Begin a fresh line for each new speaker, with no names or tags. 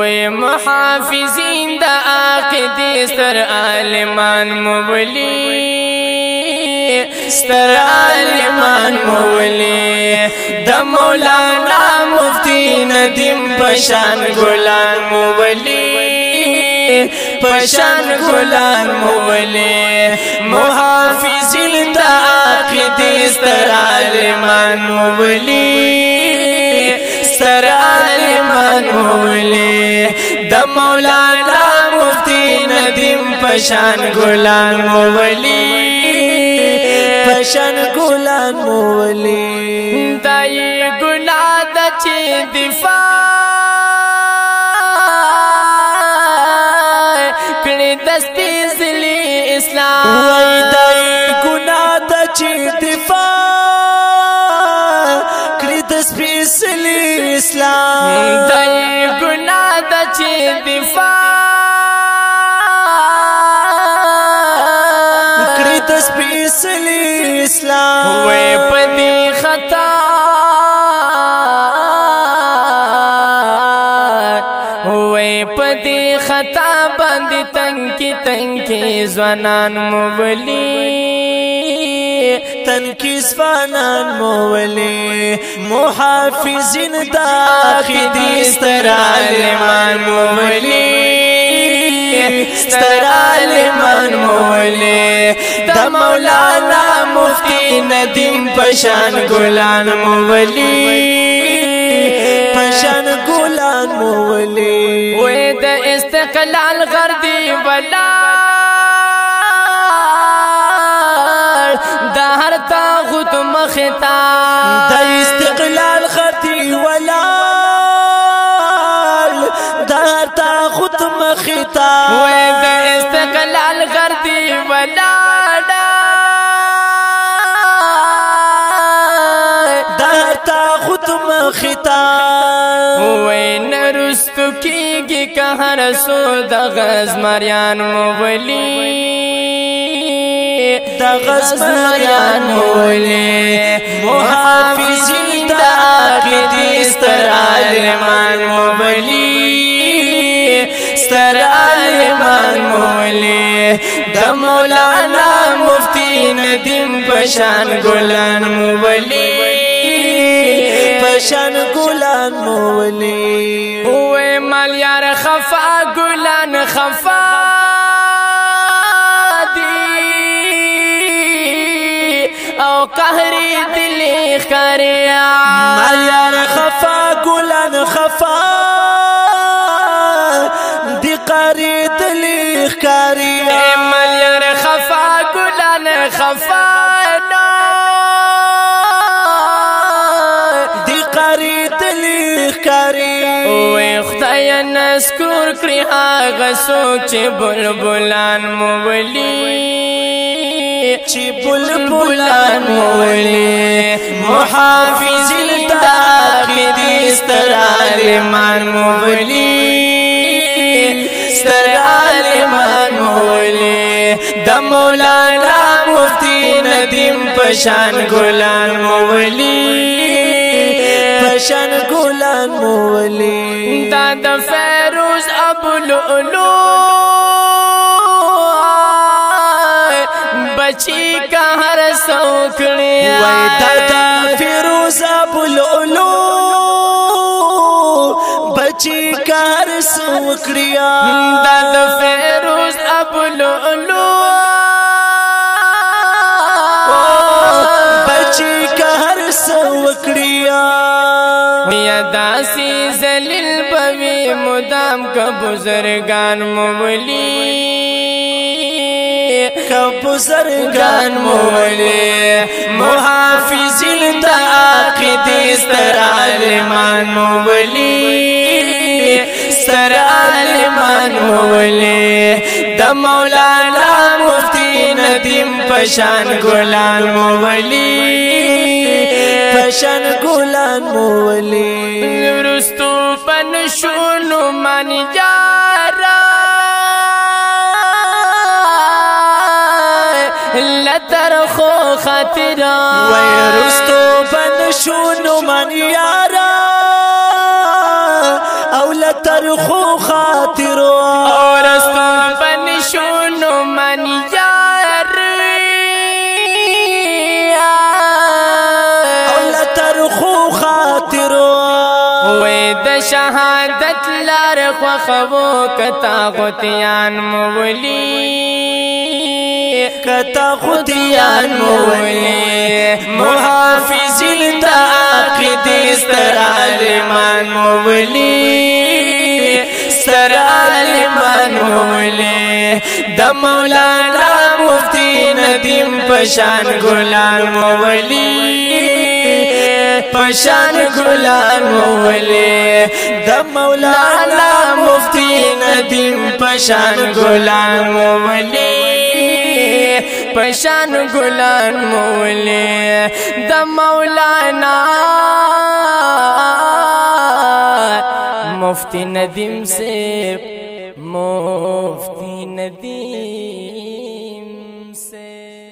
وی محافظین دا عقیدی ستر عالمان مولی ستر عالمان مولی دا مولانا مفتی ندیم پشان گلان مولی پشان گلان مولی محافظین دا عقیدی ستر عالمان مولی ستر عالمان مولی دا مولانا مفتی ندیم پشان گلان مولی پشان گلان مولی دای گناہ دا چی دفاع کڑی دستی زلی اسلام وی دای گناہ دا چی دفاع کڑی دستی زلی اسلام دای گناہ دا چی دفاع کڑی دستی زلی اسلام وی پدی خطا وی پدی خطا باندی تنکی زوانان مولی تنکی زوانان مولی محافظین دا عقیدی ستر عالمان مولی ستر عالمان مولی دا مولانا مفتی ندیم پشان گلان مولی پشان گلان مولی وی دا استقلال غردی ولار دا هر تاغوت مختا دا استقلال غردی ولار دا هر تاغوت مختا وی دا استقلال غردی ولار دا هر تاغوت مختا وی نرستو کیگی که هر سو دا غزمریان مولی دا غزمریان مولی محافظین دا عقیدی ستر عالمان مولی ستر عالمان مولی دا مولانا مفتی ندیم پشان گلان مولی پشان گلان مولی اوے مال یار خفا گلان خفا دی او قهری دلی خاریا مال یار خفا گلان خفا دی قهری دلی خاریا مال یار خفا گلان خفا وی خدای نسکور کری آغا سوک چی بلبلان مولی چی بلبلان مولی محافظین دا عقیدی ستر عالمان مولی ستر عالمان مولی دا مولانا مفتی ندیم پشان گلان مولی پشان گلان مولی دا دا فیروز ابو لؤلؤ بچی کا ہر سوکڑیا وی دا دا فیروز ابو لؤلؤ بچی کا ہر سوکڑیا دا دا فیروز ابو لؤلؤ بچی کا ہر سوکڑیا داسی زلیل بوی مدام کا بزرگان مولی کا بزرگان مولی محافظین دا عقیدی ستر عالمان مولی ستر عالمان مولی دا مولانا مفتی ندیم پشان گلان مولی پشان گلان مولی رستو پنشونو من یارا لتر خو خاطرا وی رستو پنشونو من یارا لترخو خاطرو اور استون بنشونو من یار او لترخو خاطرو وی د شهادت لار خوخو کتا غتیان مولی کتا غتیان مولی محافظ التعاقد ستر عالمان مولی ستر عالمان مولی د مولانا مفتی ندیم پشان گلان مولی پشان گلان مولی د مولانا مفتی ندیم پشان گلان مولی پشان گلان مولی د مولانا مفتی ندیم سے مفتی ندیم سے